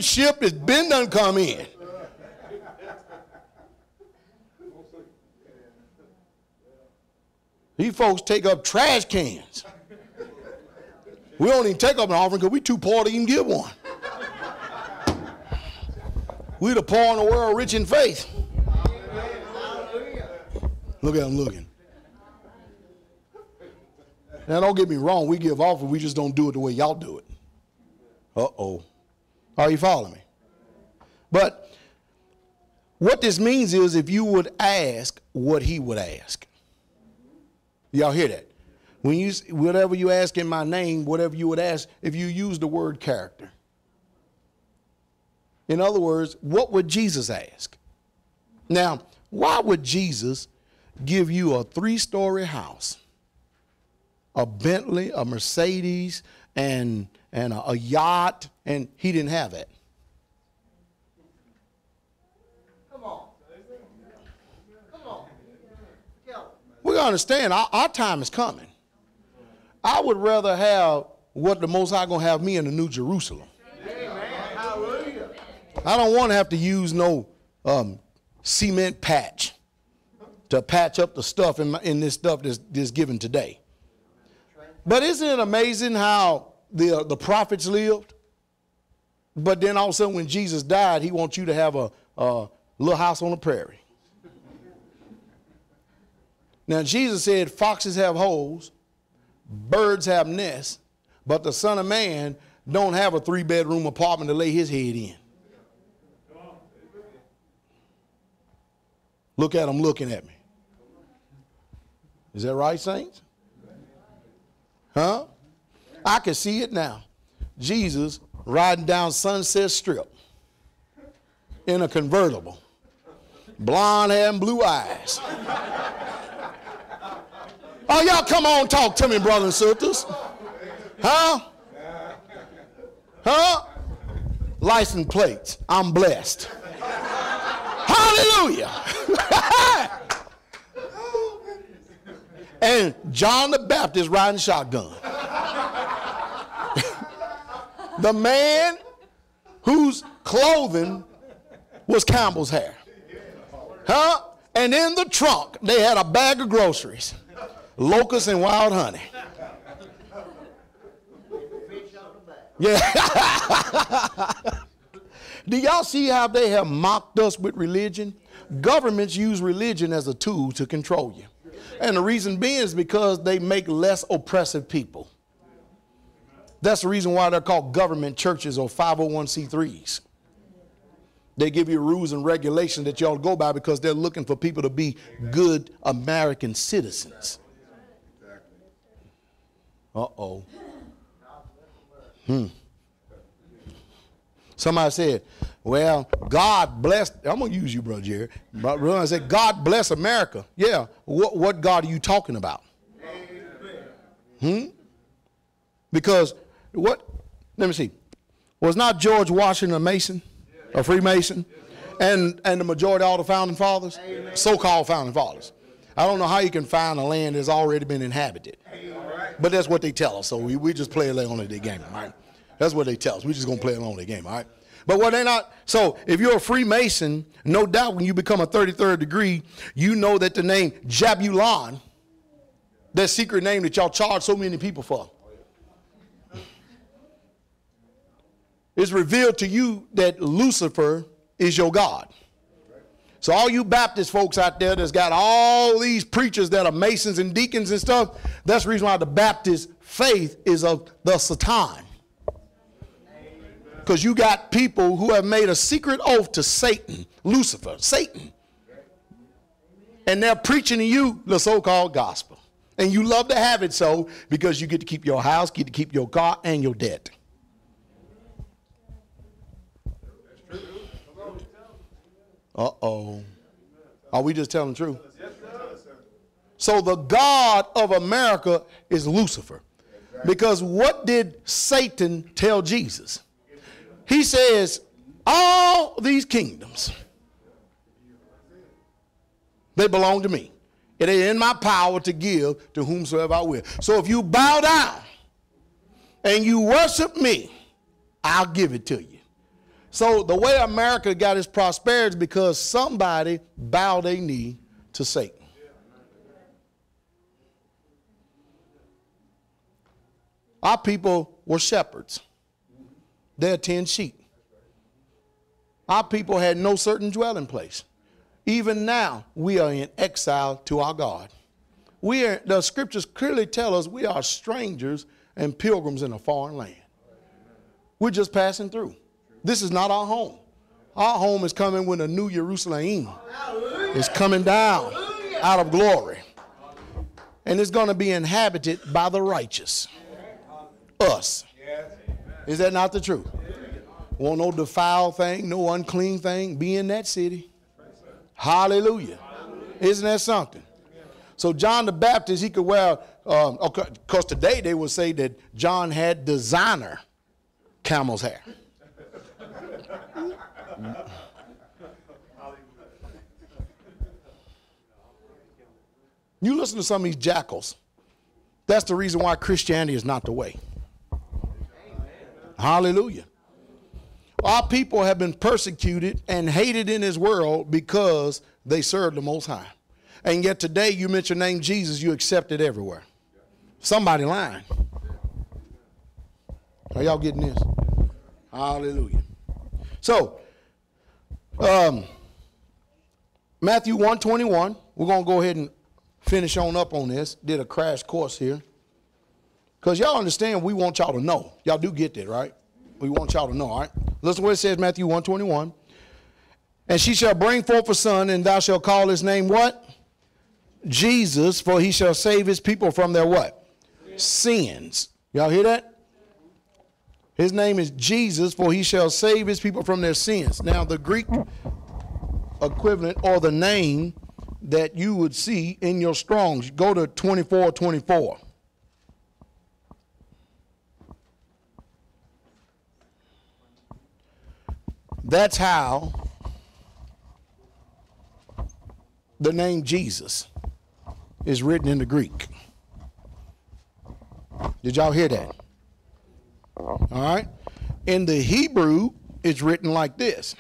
ship has been done come in. These folks take up trash cans. We don't even take up an offering because we too poor to even give one. We the poor in the world, rich in faith. Look at them looking. Now, don't get me wrong. We give offering. We just don't do it the way y'all do it. Uh-oh. Are you following me? But what this means is if you would ask what he would ask. Y'all hear that? When you, whatever you ask in my name, whatever you would ask, if you use the word character. In other words, what would Jesus ask? Now, why would Jesus give you a 3-story house, a Bentley, a Mercedes, and a yacht, and he didn't have that? Come on. Come on. We gotta understand, our time is coming. I would rather have what the Most High gonna have me in the New Jerusalem. I don't want to have to use no cement patch to patch up the stuff in this stuff that's given today. But isn't it amazing how the prophets lived? But then all of a sudden when Jesus died, he wants you to have a little house on the prairie. Now Jesus said foxes have holes, birds have nests, but the Son of Man don't have a 3-bedroom apartment to lay his head in. Look at them looking at me. Is that right, saints? Huh? I can see it now. Jesus riding down Sunset Strip in a convertible. Blonde hair and blue eyes. Oh, y'all come on, talk to me, brothers and sisters. Huh? Huh? License plates. I'm blessed. Hallelujah. And John the Baptist riding shotgun. The man whose clothing was Campbell's hair. Huh? And in the trunk, they had a bag of groceries. Locusts and wild honey. Yeah. Do y'all see how they have mocked us with religion? Governments use religion as a tool to control you. And the reason being is because they make less oppressive people. That's the reason why they're called government churches or 501c3s. They give you rules and regulations that y'all go by because they're looking for people to be good American citizens. Uh-oh. Somebody said, well, God bless, I'm going to use you, Brother Jerry. I said, God bless America. Yeah, what God are you talking about? Because let me see. Was not George Washington a Mason, a Freemason? And the majority of all the founding fathers? So-called founding fathers. I don't know how you can find a land that's already been inhabited. But that's what they tell us, so we just play along to the game, all right? That's what they tell us. We're just going to play along the game, all right? But what they're not, so if you're a Freemason, no doubt when you become a 33rd degree, you know that the name Jabulon, that secret name that y'all charge so many people for, it's revealed to you that Lucifer is your God. So all you Baptist folks out there that's got all these preachers that are Masons and deacons and stuff, that's the reason why the Baptist faith is of the Satan. Because you got people who have made a secret oath to Satan, Lucifer, Satan. And they're preaching to you the so-called gospel. And you love to have it so because you get to keep your house, get to keep your car, and your debt. Uh-oh. Are we just telling the truth? So the God of America is Lucifer. Because what did Satan tell Jesus? He says, all these kingdoms, they belong to me. It is in my power to give to whomsoever I will. So if you bow down and you worship me, I'll give it to you. So the way America got its prosperity is because somebody bowed their knee to Satan. Our people were shepherds. They attend sheep. Our people had no certain dwelling place. Even now, we are in exile to our God. The scriptures clearly tell us we are strangers and pilgrims in a foreign land. We're just passing through. This is not our home. Our home is coming when the new Jerusalem is coming down out of glory. And it's going to be inhabited by the righteous. Us. Is that not the truth? Want no defiled thing, no unclean thing, be in that city. Hallelujah. Isn't that something? So John the Baptist, he could wear, because today they would say that John had designer camel's hair. You listen to some of these jackals. That's the reason why Christianity is not the way. Hallelujah. Our people have been persecuted and hated in this world because they serve the Most High. And yet today you mention the name Jesus, you accept it everywhere. Somebody lying. Are y'all getting this? Hallelujah. So, Matthew 1:21, we're going to go ahead and finish on up on this. Did a crash course here. Because y'all understand we want y'all to know. Y'all do get that, right? We want y'all to know, all right? Listen to what it says, Matthew 1:21. And she shall bring forth a son, and thou shalt call his name what? Jesus, for he shall save his people from their what? Sins. Y'all hear that? His name is Jesus, for he shall save his people from their sins. Now, the Greek equivalent or the name that you would see in your Strongs, go to 24:24. That's how the name Jesus is written in the Greek. Did y'all hear that? All right. In the Hebrew, it's written like this.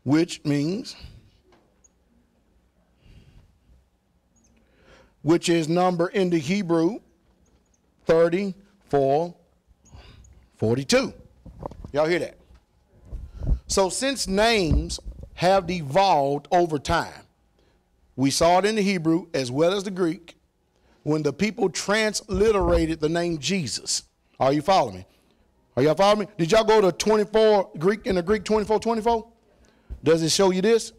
Which means, which is number in the Hebrew 34:42. Y'all hear that? So since names have evolved over time, we saw it in the Hebrew as well as the Greek when the people transliterated the name Jesus. Are you following me? Are y'all following me? Did y'all go to 24 Greek in the Greek 24:24? Does it show you this?